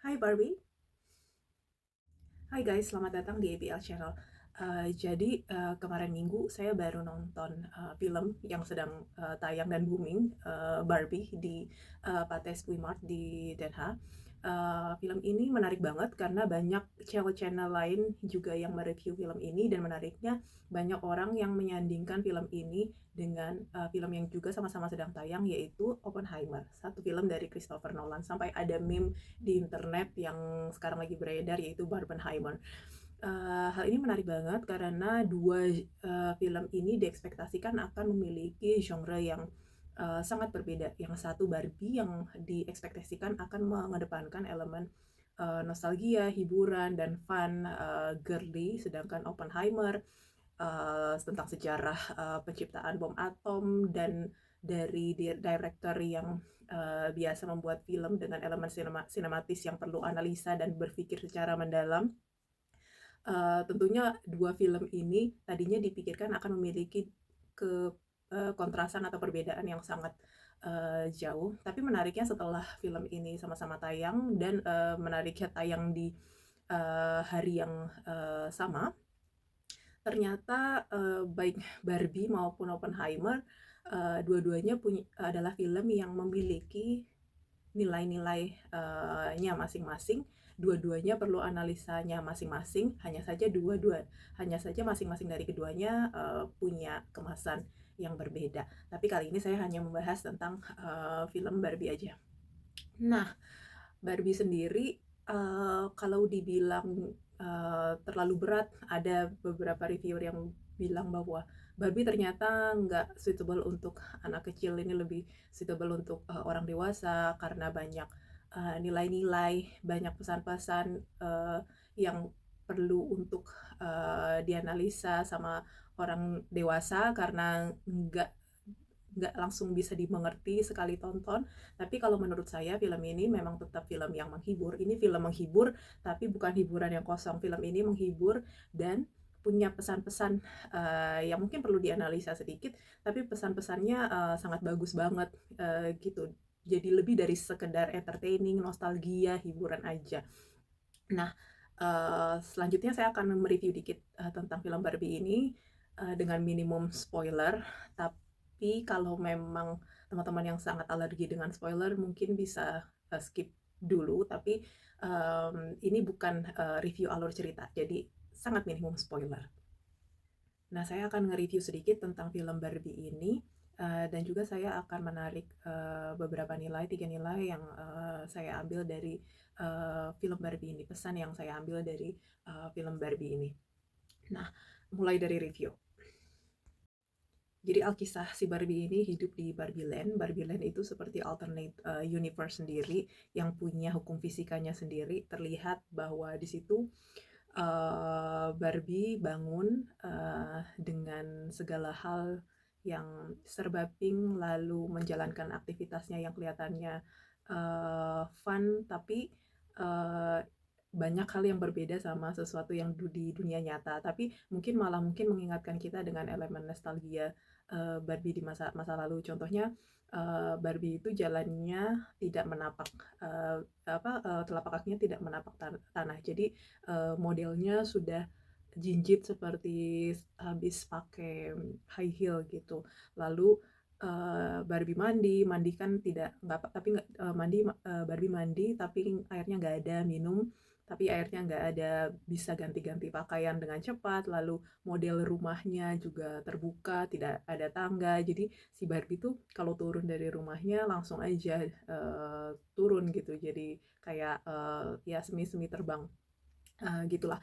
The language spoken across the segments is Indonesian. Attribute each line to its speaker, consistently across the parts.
Speaker 1: Hai Barbie, hai guys, selamat datang di ABL Channel. Kemarin minggu saya baru nonton film yang sedang tayang dan booming, Barbie di Pathé Mart di Den Haag. Film ini menarik banget karena banyak channel-channel lain juga yang mereview film ini, dan menariknya banyak orang yang menyandingkan film ini dengan film yang juga sama-sama sedang tayang, yaitu Oppenheimer, satu film dari Christopher Nolan. Sampai ada meme di internet yang sekarang lagi beredar, yaitu Barbenheimer. Hal ini menarik banget karena dua film ini diekspektasikan akan memiliki genre yang sangat berbeda. Yang satu Barbie yang diekspektasikan akan mengedepankan elemen nostalgia, hiburan, dan fun, girly, sedangkan Oppenheimer tentang sejarah penciptaan bom atom dan dari director yang biasa membuat film dengan elemen sinematis yang perlu analisa dan berpikir secara mendalam. Tentunya dua film ini tadinya dipikirkan akan memiliki ke kontrasan atau perbedaan yang sangat jauh, tapi menariknya setelah film ini sama-sama tayang dan menariknya tayang di hari yang sama, ternyata baik Barbie maupun Oppenheimer dua-duanya adalah film yang memiliki nilai-nilainya masing-masing. Dua-duanya perlu analisanya masing-masing. Hanya saja masing-masing dari keduanya punya kemasan yang berbeda. Tapi kali ini saya hanya membahas tentang film Barbie aja. Nah, Barbie sendiri kalau dibilang terlalu berat, ada beberapa reviewer yang bilang bahwa Barbie ternyata nggak suitable untuk anak kecil, ini lebih suitable untuk orang dewasa karena banyak nilai-nilai, banyak pesan-pesan yang perlu untuk dianalisa sama orang dewasa karena nggak langsung bisa dimengerti sekali tonton. Tapi kalau menurut saya film ini memang tetap film yang menghibur. Ini film menghibur tapi bukan hiburan yang kosong. Film ini menghibur dan punya pesan-pesan yang mungkin perlu dianalisa sedikit, tapi pesan-pesannya sangat bagus banget gitu. Jadi lebih dari sekedar entertaining, nostalgia, hiburan aja. Nah, selanjutnya saya akan mereview dikit tentang film Barbie ini dengan minimum spoiler. Tapi kalau memang teman-teman yang sangat alergi dengan spoiler mungkin bisa skip dulu. Tapi ini bukan review alur cerita, jadi sangat minimum spoiler. Nah, saya akan nge-review sedikit tentang film Barbie ini, dan juga saya akan menarik beberapa nilai, 3 nilai yang saya ambil dari film Barbie ini, pesan yang saya ambil dari film Barbie ini. Nah, mulai dari review. Jadi Alkisah si Barbie ini hidup di Barbie Land. Barbie Land itu seperti alternate universe sendiri yang punya hukum fisikanya sendiri. Terlihat bahwa di situ Barbie bangun dengan segala hal yang serba pink, lalu menjalankan aktivitasnya yang kelihatannya fun, tapi uh, banyak hal yang berbeda sama sesuatu yang di dunia nyata. Tapi mungkin mengingatkan kita dengan elemen nostalgia Barbie di masa lalu. Contohnya Barbie itu jalannya tidak menapak telapak kakinya tidak menapak tanah. Jadi modelnya sudah jinjit seperti habis pakai high heel gitu. Lalu Barbie mandi kan tidak nggak tapi nggak Barbie mandi tapi airnya nggak ada, minum tapi airnya nggak ada, bisa ganti-ganti pakaian dengan cepat. Lalu model rumahnya juga terbuka, tidak ada tangga, jadi si Barbie tuh kalau turun dari rumahnya langsung aja turun gitu, jadi kayak ya semi-semi terbang. Gitulah.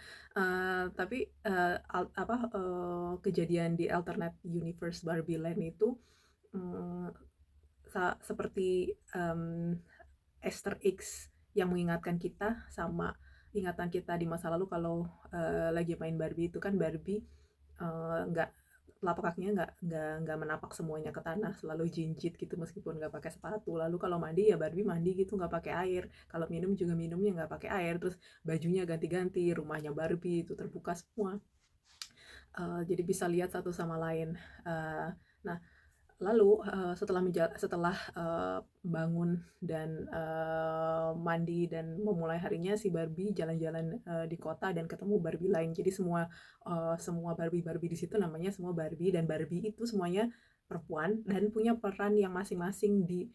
Speaker 1: Tapi kejadian di alternate universe Barbie Land itu mm, seperti Easter eggs yang mengingatkan kita sama ingatan kita di masa lalu. Kalau lagi main Barbie itu kan Barbie nggak telapak kakinya nggak menapak semuanya ke tanah, selalu jinjit gitu meskipun nggak pakai sepatu. Lalu kalau mandi ya Barbie mandi gitu nggak pakai air, kalau minum juga minumnya nggak pakai air, terus bajunya ganti-ganti, rumahnya Barbie itu terbuka semua. Jadi bisa lihat satu sama lain. Nah, lalu, setelah, bangun dan, mandi dan memulai harinya, si Barbie jalan-jalan, di kota dan ketemu Barbie lain. Jadi semua Barbie-Barbie di situ namanya semua Barbie, dan Barbie itu semuanya perempuan dan punya peran yang masing-masing di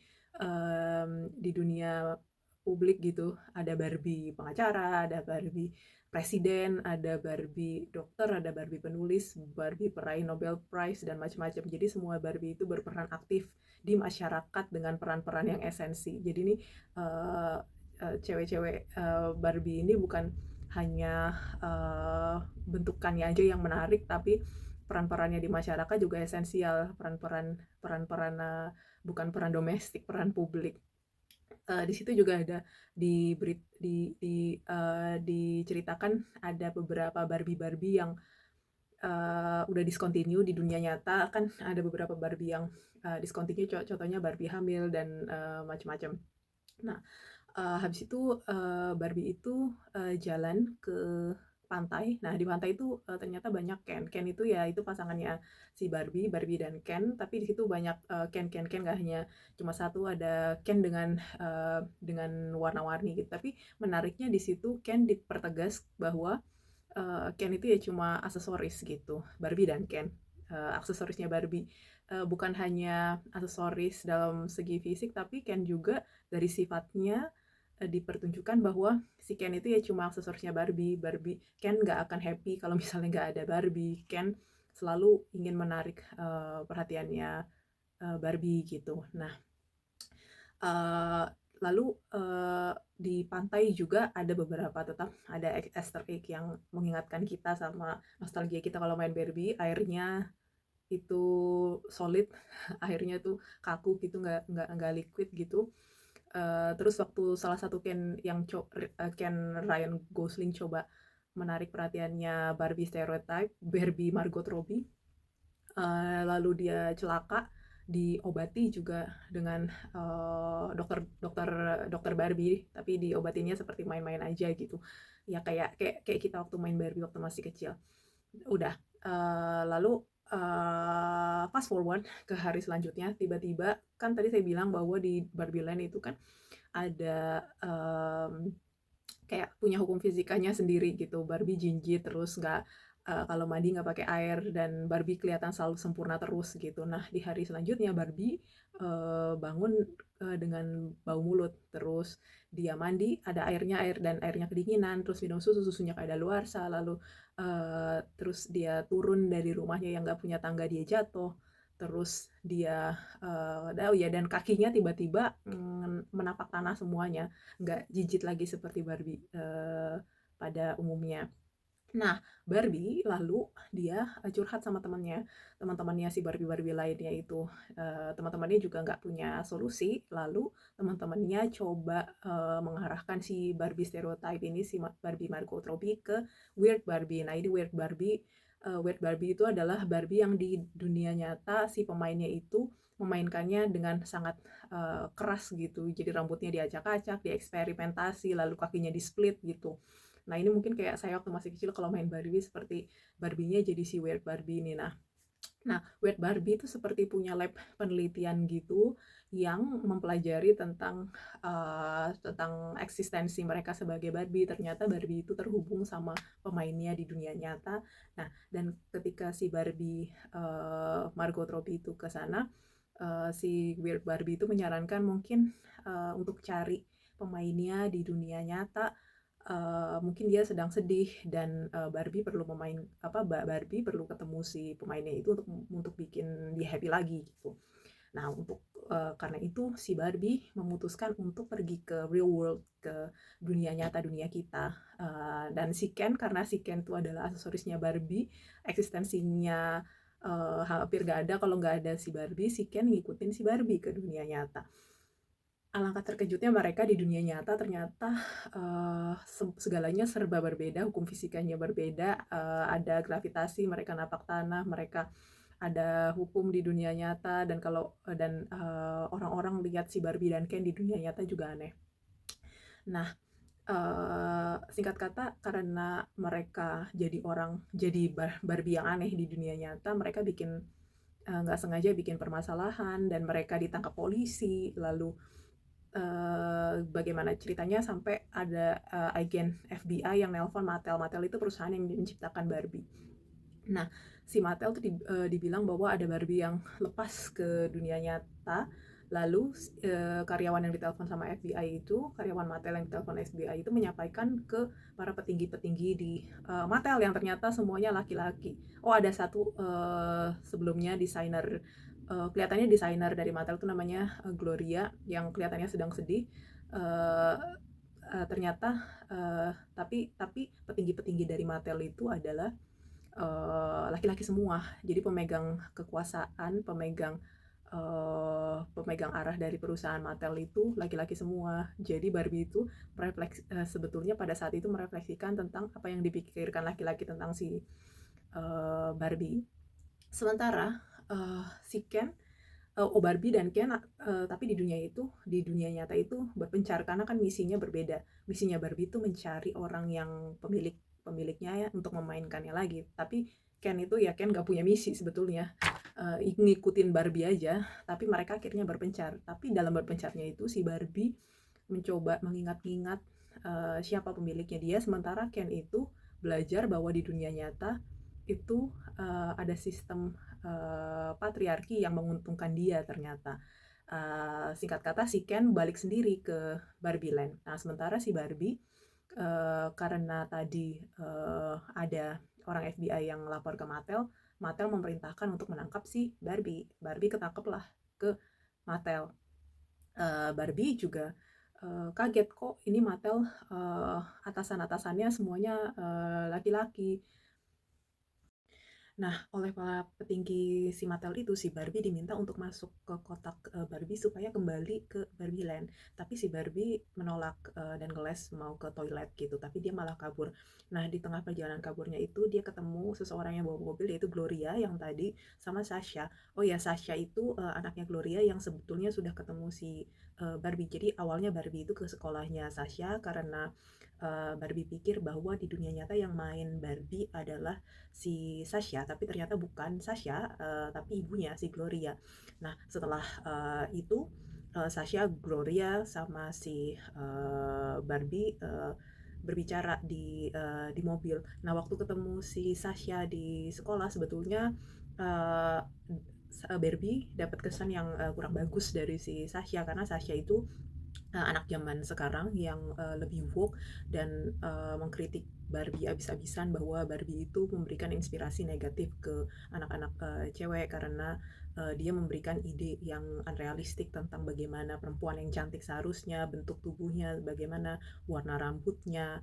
Speaker 1: dunia publik gitu. Ada Barbie pengacara, ada Barbie presiden, ada Barbie dokter, ada Barbie penulis, Barbie peraih Nobel Prize, dan macam-macam. Jadi semua Barbie itu berperan aktif di masyarakat dengan peran-peran yang esensi. Jadi ini uh, cewek-cewek Barbie ini bukan hanya bentukannya aja yang menarik, tapi peran-perannya di masyarakat juga esensial. Peran-peran bukan peran domestik, peran publik. Di situ juga ada diceritakan ada beberapa Barbie-Barbie yang udah discontinue di dunia nyata. Kan ada beberapa Barbie yang discontinue, contohnya Barbie hamil dan macam-macam. Nah, habis itu Barbie itu jalan ke pantai. Nah, di pantai itu ternyata banyak Ken. Ken itu ya itu pasangannya si Barbie, Barbie dan Ken. Tapi di situ banyak Ken nggak hanya cuma satu, ada Ken dengan warna-warni gitu. Tapi menariknya di situ Ken dipertegas bahwa Ken itu ya cuma aksesoris gitu. Barbie dan Ken, aksesorisnya Barbie. Bukan hanya aksesoris dalam segi fisik, tapi Ken juga dari sifatnya dipertunjukkan bahwa si Ken itu ya cuma aksesorisnya Barbie. Ken nggak akan happy kalau misalnya nggak ada Barbie. Ken selalu ingin menarik perhatiannya Barbie gitu. Nah, uh, lalu di pantai juga ada beberapa, tetap ada Easter egg yang mengingatkan kita sama nostalgia kita kalau main Barbie. Airnya itu solid, airnya tuh kaku gitu, nggak liquid gitu. Terus waktu salah satu Ken Ryan Gosling coba menarik perhatiannya Barbie stereotype, Barbie Margot Robbie, lalu dia celaka, diobati juga dengan dokter dokter dokter Barbie, tapi diobatinya seperti main-main aja gitu ya, kayak kita waktu main Barbie waktu masih kecil. Udah, lalu fast forward ke hari selanjutnya, tiba-tiba kan tadi saya bilang bahwa di Barbie Land itu kan ada kayak punya hukum fisikanya sendiri gitu. Barbie jinjit terus, nggak kalau mandi nggak pakai air, dan Barbie kelihatan selalu sempurna terus gitu. Nah, di hari selanjutnya Barbie bangun dengan bau mulut, terus dia mandi, ada airnya kedinginan, terus minum susunya kayak daluarsa, lalu terus dia turun dari rumahnya yang nggak punya tangga, dia jatuh, terus dia oh ya, dan kakinya tiba-tiba menapak tanah semuanya, nggak jijit lagi seperti Barbie pada umumnya. Nah, Barbie lalu dia curhat sama teman-temannya si Barbie-Barbie lainnya itu. Teman-temannya juga nggak punya solusi, lalu teman-temannya coba mengarahkan si Barbie stereotype ini, si Barbie Margot Robbie, ke Weird Barbie. Nah, ini Weird Barbie itu adalah Barbie yang di dunia nyata si pemainnya itu memainkannya dengan sangat keras gitu. Jadi rambutnya diacak-acak, dieksperimentasi, lalu kakinya di split gitu. Nah, ini mungkin kayak saya waktu masih kecil kalau main Barbie seperti Barbie-nya jadi si Weird Barbie ini. Nah, Weird Barbie itu seperti punya lab penelitian gitu yang mempelajari tentang eksistensi mereka sebagai Barbie. Ternyata Barbie itu terhubung sama pemainnya di dunia nyata. Nah, dan ketika si Barbie Margot Robbie itu ke sana, si Weird Barbie itu menyarankan mungkin untuk cari pemainnya di dunia nyata. Mungkin dia sedang sedih, dan Barbie perlu ketemu si pemainnya itu untuk bikin dia happy lagi gitu. Nah, karena itu si Barbie memutuskan untuk pergi ke real world, ke dunia nyata, dunia kita. Dan si Ken, karena si Ken itu adalah aksesorisnya Barbie, eksistensinya hampir gak ada kalau nggak ada si Barbie. Si Ken ngikutin si Barbie ke dunia nyata. Alangkah terkejutnya mereka di dunia nyata, ternyata segalanya serba berbeda, hukum fisikanya berbeda, ada gravitasi, mereka napak tanah, mereka ada hukum di dunia nyata, dan orang-orang lihat si Barbie dan Ken di dunia nyata juga aneh. Nah, singkat kata, karena mereka jadi Barbie yang aneh di dunia nyata, mereka bikin nggak sengaja bikin permasalahan dan mereka ditangkap polisi. Lalu bagaimana ceritanya sampai ada agen FBI yang nelpon Mattel. Mattel itu perusahaan yang menciptakan Barbie. Nah, si Mattel tuh dibilang bahwa ada Barbie yang lepas ke dunia nyata. Lalu karyawan yang ditelepon sama FBI itu, karyawan Mattel yang ditelepon FBI itu menyampaikan ke para petinggi-petinggi di Mattel yang ternyata semuanya laki-laki. Oh, ada satu sebelumnya desainer, kelihatannya desainer dari Mattel itu namanya Gloria, yang kelihatannya sedang sedih. Uh, Ternyata tapi petinggi-petinggi dari Mattel itu adalah laki-laki semua. Jadi pemegang kekuasaan, pemegang arah dari perusahaan Mattel itu laki-laki semua. Jadi Barbie itu sebetulnya pada saat itu merefleksikan tentang apa yang dipikirkan laki-laki tentang si Barbie. Sementara si Ken, Barbie dan Ken, tapi di dunia nyata itu berpencar karena kan misinya berbeda. Misinya Barbie itu mencari orang yang pemiliknya ya, untuk memainkannya lagi. Tapi Ken itu ya Ken gak punya misi sebetulnya, ngikutin Barbie aja. Tapi mereka akhirnya berpencar. Tapi dalam berpencarnya itu si Barbie mencoba mengingat-ingat siapa pemiliknya dia, sementara Ken itu belajar bahwa di dunia nyata itu ada sistem patriarki yang menguntungkan dia ternyata. Singkat kata si Ken balik sendiri ke Barbie Land. Nah sementara si Barbie karena tadi ada orang FBI yang lapor ke Mattel, Mattel memerintahkan untuk menangkap si Barbie. Barbie ketangkeplah ke Mattel. Barbie juga kaget, kok ini Mattel atasan-atasannya semuanya laki-laki. Nah, oleh para petinggi si Mattel itu, si Barbie diminta untuk masuk ke kotak Barbie supaya kembali ke Barbie Land. Tapi si Barbie menolak dan ngeles mau ke toilet gitu, tapi dia malah kabur. Nah, di tengah perjalanan kaburnya itu dia ketemu seseorang yang bawa mobil, yaitu Gloria yang tadi, sama Sasha. Oh ya, Sasha itu anaknya Gloria yang sebetulnya sudah ketemu si Barbie. Jadi awalnya Barbie itu ke sekolahnya Sasha karena Barbie pikir bahwa di dunia nyata yang main Barbie adalah si Sasha, tapi ternyata bukan Sasha, tapi ibunya si Gloria. Nah setelah itu Sasha, Gloria sama si Barbie berbicara di mobil. Nah waktu ketemu si Sasha di sekolah, sebetulnya uh, Barbie dapat kesan yang kurang bagus dari si Sasha, karena Sasha itu anak zaman sekarang yang lebih woke dan mengkritik Barbie abis-abisan bahwa Barbie itu memberikan inspirasi negatif ke anak-anak cewek karena dia memberikan ide yang unrealistik tentang bagaimana perempuan yang cantik seharusnya, bentuk tubuhnya, bagaimana warna rambutnya,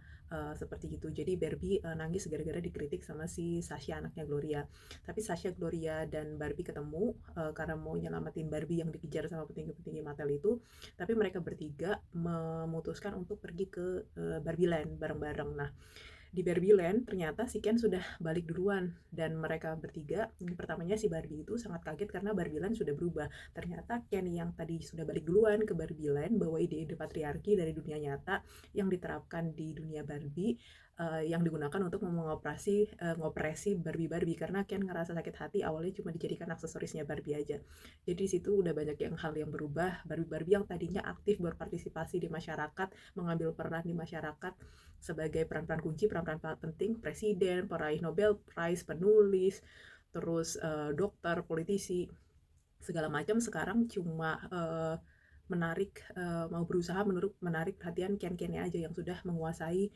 Speaker 1: seperti itu. Jadi Barbie nangis gara-gara dikritik sama si Sasha, anaknya Gloria. Tapi Sasha, Gloria, dan Barbie ketemu karena mau nyelamatin Barbie yang dikejar sama petinggi-petinggi Mattel itu. Tapi mereka bertiga memutuskan untuk pergi ke Barbie Land bareng-bareng. Nah, di Barbie Land ternyata si Ken sudah balik duluan, dan mereka bertiga, pertamanya si Barbie itu sangat kaget karena Barbie Land sudah berubah. Ternyata Ken yang tadi sudah balik duluan ke Barbie Land bawa ide-ide patriarki dari dunia nyata yang diterapkan di dunia Barbie, yang digunakan untuk ngoperasi Barbie karena Ken ngerasa sakit hati awalnya cuma dijadikan aksesorisnya Barbie aja. Jadi di situ udah banyak hal yang berubah. Barbie yang tadinya aktif berpartisipasi di masyarakat, mengambil peran di masyarakat sebagai peran-peran kunci, peran-peran penting, presiden, peraih Nobel Prize, penulis, terus dokter, politisi, segala macam, sekarang cuma mau berusaha menarik perhatian Ken-Kennya aja yang sudah menguasai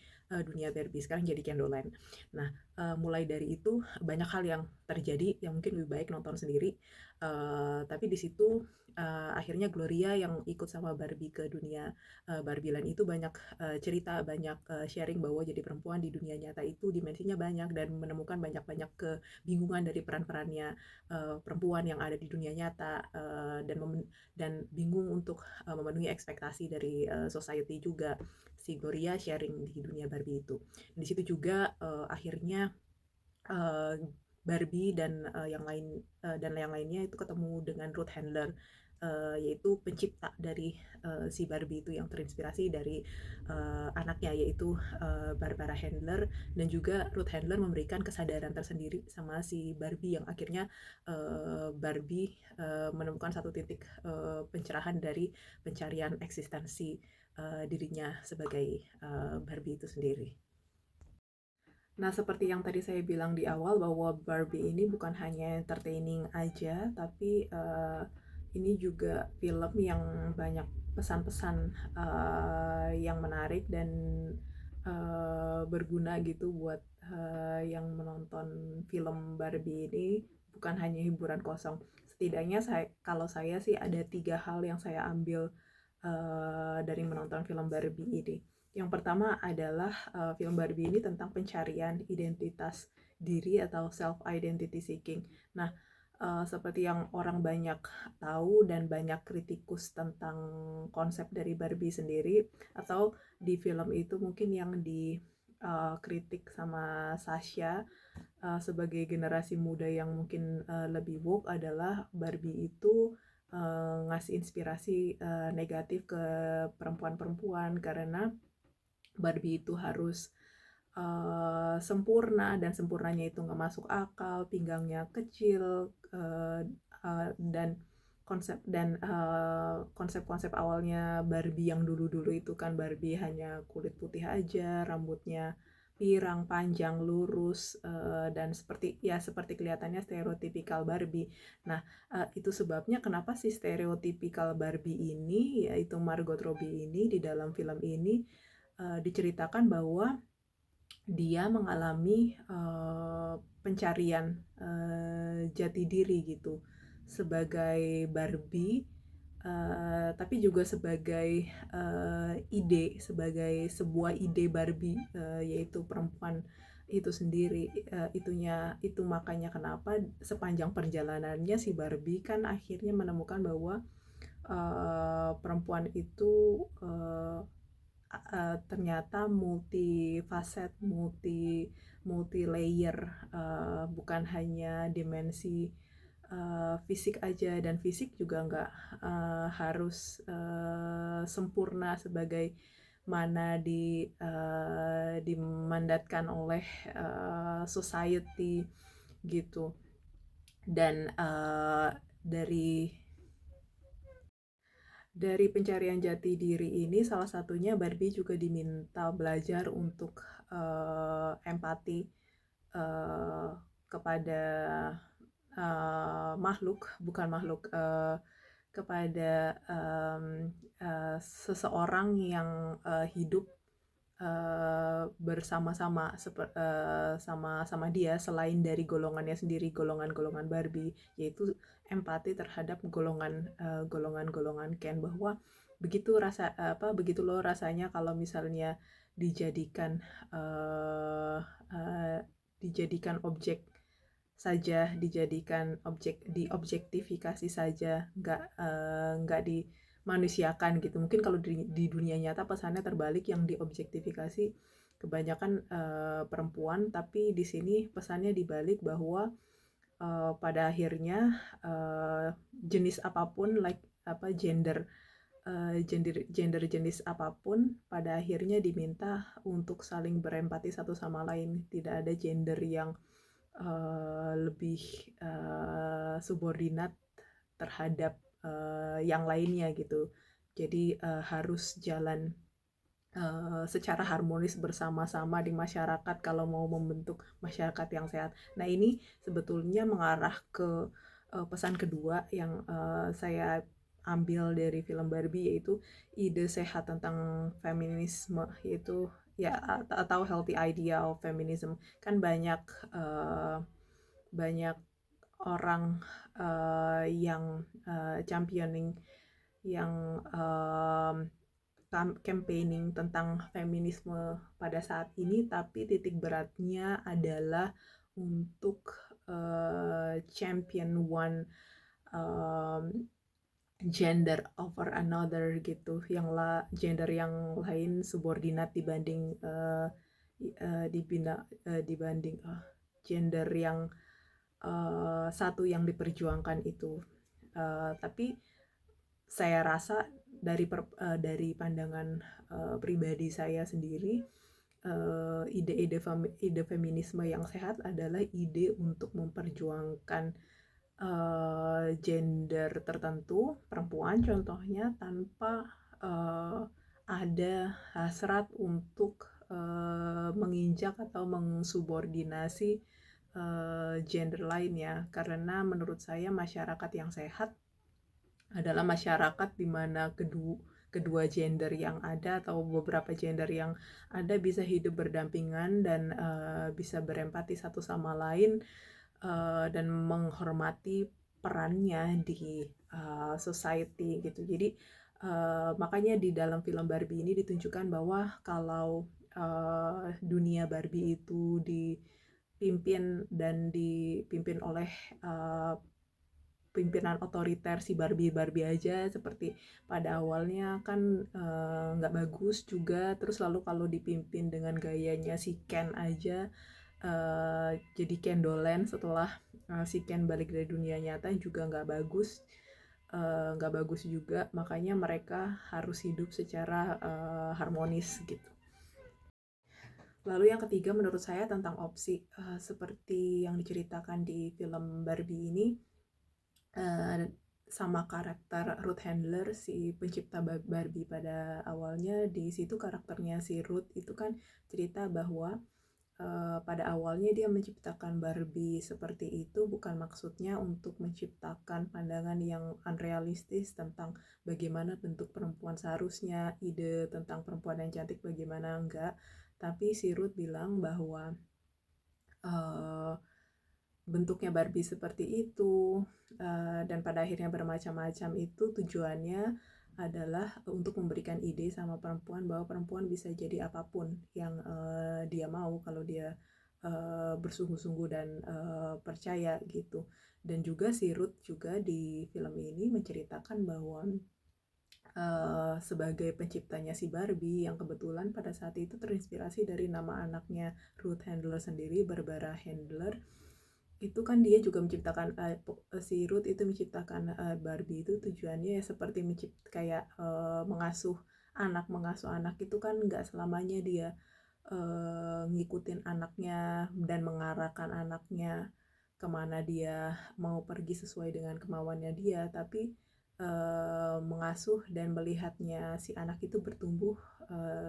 Speaker 1: dunia Barbie. Sekarang jadi Kendoland. Nah, mulai dari itu banyak hal yang terjadi yang mungkin lebih baik nonton sendiri. Tapi di situ akhirnya Gloria yang ikut sama Barbie ke dunia Barbie Land itu banyak cerita, banyak sharing bahwa jadi perempuan di dunia nyata itu dimensinya banyak, dan menemukan banyak-banyak kebingungan dari peran-perannya perempuan yang ada di dunia nyata, dan bingung untuk memenuhi ekspektasi dari society juga. Si Gloria sharing di dunia Barbie itu. Di situ juga akhirnya Barbie dan yang lainnya itu ketemu dengan Ruth Handler, yaitu pencipta dari si Barbie itu, yang terinspirasi dari anaknya, yaitu Barbara Handler. Dan juga Ruth Handler memberikan kesadaran tersendiri sama si Barbie, yang akhirnya Barbie menemukan satu titik pencerahan dari pencarian eksistensi dirinya sebagai Barbie itu sendiri. Nah, seperti yang tadi saya bilang di awal, bahwa Barbie ini bukan hanya entertaining aja, tapi ini juga film yang banyak pesan-pesan yang menarik dan berguna gitu buat yang menonton film Barbie ini. Bukan hanya hiburan kosong. Setidaknya kalau saya sih ada 3 hal yang saya ambil dari menonton film Barbie ini. Yang pertama adalah film Barbie ini tentang pencarian identitas diri atau self identity seeking. Nah, seperti yang orang banyak tahu dan banyak kritikus tentang konsep dari Barbie sendiri, atau di film itu mungkin yang dikritik sama Sasha sebagai generasi muda yang mungkin lebih woke, adalah Barbie itu ngasih inspirasi negatif ke perempuan-perempuan, karena Barbie itu harus sempurna, dan sempurnanya itu nggak masuk akal, pinggangnya kecil, dan konsep-konsep awalnya Barbie yang dulu-dulu itu kan Barbie hanya kulit putih aja, rambutnya pirang, panjang, lurus, dan seperti kelihatannya stereotipikal Barbie. Nah, itu sebabnya kenapa si stereotipikal Barbie ini, yaitu Margot Robbie ini, di dalam film ini diceritakan bahwa dia mengalami pencarian jati diri gitu sebagai Barbie, tapi juga sebagai sebagai sebuah ide Barbie, yaitu perempuan itu sendiri. Itu makanya kenapa sepanjang perjalanannya si Barbie kan akhirnya menemukan bahwa perempuan itu ternyata multifaset, multi layer, bukan hanya dimensi fisik aja, dan fisik juga nggak harus sempurna sebagai mana dimandatkan oleh society gitu. Dan dari pencarian jati diri ini, salah satunya Barbie juga diminta belajar untuk empati kepada kepada seseorang yang hidup bersama-sama sama dia, selain dari golongannya sendiri, golongan Barbie, yaitu empati terhadap golongan Ken, bahwa begitu loh rasanya kalau misalnya dijadikan objek saja, diobjektifikasi saja, nggak dimanusiakan gitu. Mungkin kalau di dunia nyata pesannya terbalik, yang diobjektifikasi kebanyakan perempuan, tapi di sini pesannya dibalik, bahwa pada akhirnya jenis apapun, gender jenis apapun, pada akhirnya diminta untuk saling berempati satu sama lain. Tidak ada gender yang lebih subordinat terhadap yang lainnya gitu. Jadi harus jalan secara harmonis bersama-sama di masyarakat kalau mau membentuk masyarakat yang sehat. Nah, ini sebetulnya mengarah ke pesan kedua yang saya ambil dari film Barbie, yaitu ide sehat tentang feminisme, yaitu ya atau healthy idea of feminism. Kan banyak orang yang championing, yang campaigning tentang feminisme pada saat ini, tapi titik beratnya adalah untuk champion one gender over another gitu, gender yang lain subordinat dibanding gender yang satu yang diperjuangkan itu. Tapi saya rasa dari pandangan pribadi saya sendiri, ide feminisme yang sehat adalah ide untuk memperjuangkan gender tertentu, perempuan contohnya, tanpa ada hasrat untuk menginjak atau mengsubordinasi gender lainnya. Karena menurut saya masyarakat yang sehat adalah masyarakat di mana kedua gender yang ada atau beberapa gender yang ada bisa hidup berdampingan dan bisa berempati satu sama lain, dan menghormati perannya di society gitu. Jadi makanya di dalam film Barbie ini ditunjukkan bahwa kalau dunia Barbie itu dipimpin oleh uh, pimpinan otoriter si Barbie aja, seperti pada awalnya kan nggak bagus juga. Terus lalu kalau dipimpin dengan gayanya si Ken aja, jadi Ken Dolan, setelah si Ken balik dari dunia nyata juga nggak bagus juga. Makanya mereka harus hidup secara harmonis gitu. Lalu yang ketiga menurut saya tentang opsi, seperti yang diceritakan di film Barbie ini, sama karakter Ruth Handler, si pencipta Barbie pada awalnya. Di situ karakternya si Ruth itu kan cerita bahwa pada awalnya dia menciptakan Barbie seperti itu bukan maksudnya untuk menciptakan pandangan yang unrealistis tentang bagaimana bentuk perempuan seharusnya, ide tentang perempuan yang cantik bagaimana, enggak. Tapi si Ruth bilang bahwa uh, bentuknya Barbie seperti itu, dan pada akhirnya bermacam-macam itu tujuannya adalah untuk memberikan ide sama perempuan bahwa perempuan bisa jadi apapun yang dia mau kalau dia bersungguh-sungguh dan percaya gitu. Dan juga si Ruth juga di film ini menceritakan bahwa sebagai penciptanya si Barbie yang kebetulan pada saat itu terinspirasi dari nama anaknya Ruth Handler sendiri, Barbara Handler. Itu kan dia juga menciptakan si Ruth itu menciptakan Barbie itu tujuannya ya seperti kayak mengasuh anak itu kan nggak selamanya dia ngikutin anaknya dan mengarahkan anaknya kemana dia mau pergi sesuai dengan kemauannya dia, tapi mengasuh dan melihatnya si anak itu bertumbuh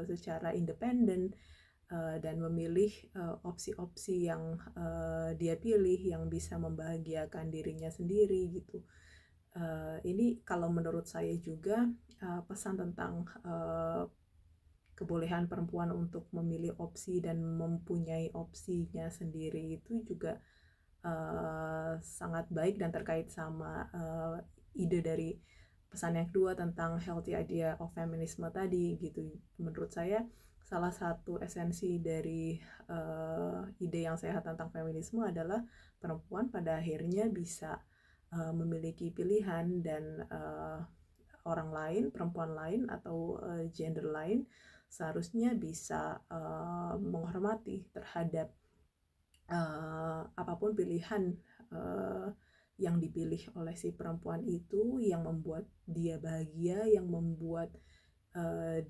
Speaker 1: secara independen, dan memilih opsi-opsi yang dia pilih yang bisa membahagiakan dirinya sendiri gitu. Ini kalau menurut saya juga pesan tentang kebolehan perempuan untuk memilih opsi dan mempunyai opsinya sendiri itu juga sangat baik dan terkait sama ide dari pesan yang kedua tentang healthy idea of feminism tadi gitu. Menurut saya salah satu esensi dari ide yang sehat tentang feminisme adalah perempuan pada akhirnya bisa memiliki pilihan, dan orang lain, perempuan lain atau gender lain seharusnya bisa menghormati terhadap apapun pilihan yang dipilih oleh si perempuan itu, yang membuat dia bahagia, yang membuat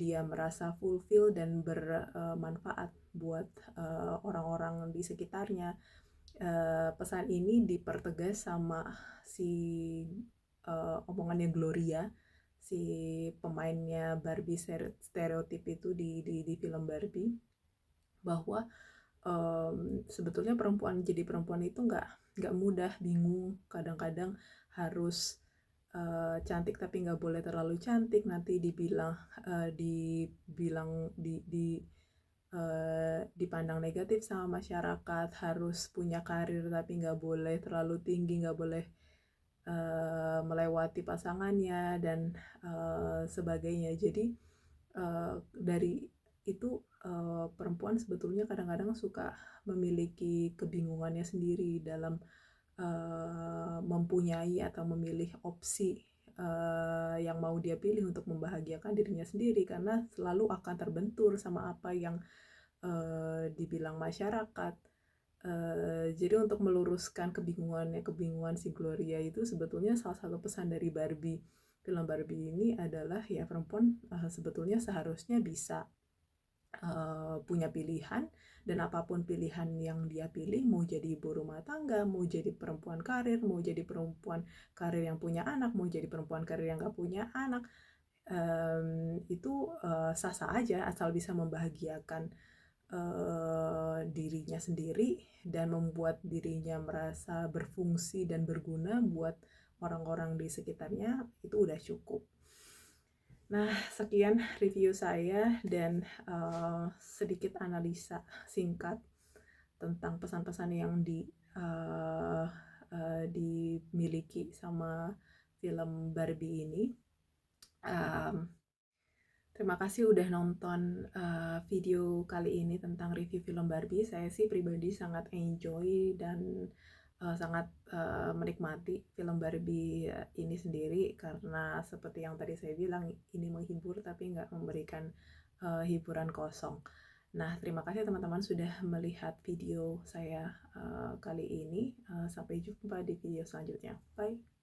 Speaker 1: dia merasa fulfill dan bermanfaat buat orang-orang di sekitarnya. Pesan ini dipertegas sama si omongannya Gloria, si pemainnya Barbie stereotip itu di film Barbie, bahwa sebetulnya jadi perempuan itu nggak mudah, bingung, kadang-kadang harus cantik tapi nggak boleh terlalu cantik, nanti dibilang dipandang negatif sama masyarakat, harus punya karir tapi nggak boleh terlalu tinggi, nggak boleh melewati pasangannya dan sebagainya. Jadi dari itu perempuan sebetulnya kadang-kadang suka memiliki kebingungannya sendiri dalam mempunyai atau memilih opsi yang mau dia pilih untuk membahagiakan dirinya sendiri, karena selalu akan terbentur sama apa yang dibilang masyarakat. Jadi untuk meluruskan kebingungan si Gloria itu sebetulnya salah satu pesan dari Barbie film Barbie ini adalah ya perempuan sebetulnya seharusnya bisa punya pilihan, dan apapun pilihan yang dia pilih, mau jadi ibu rumah tangga, mau jadi perempuan karir, mau jadi perempuan karir yang punya anak, mau jadi perempuan karir yang gak punya anak, itu sah-sah aja asal bisa membahagiakan dirinya sendiri dan membuat dirinya merasa berfungsi dan berguna buat orang-orang di sekitarnya, itu udah cukup. Nah, sekian review saya dan sedikit analisa singkat tentang pesan-pesan yang dimiliki sama film Barbie ini. Terima kasih udah nonton video kali ini tentang review film Barbie. Saya sih pribadi sangat enjoy dan sangat menikmati film Barbie ini sendiri, karena seperti yang tadi saya bilang, ini menghibur tapi nggak memberikan hiburan kosong. Nah, terima kasih teman-teman sudah melihat video saya kali ini. Sampai jumpa di video selanjutnya. Bye.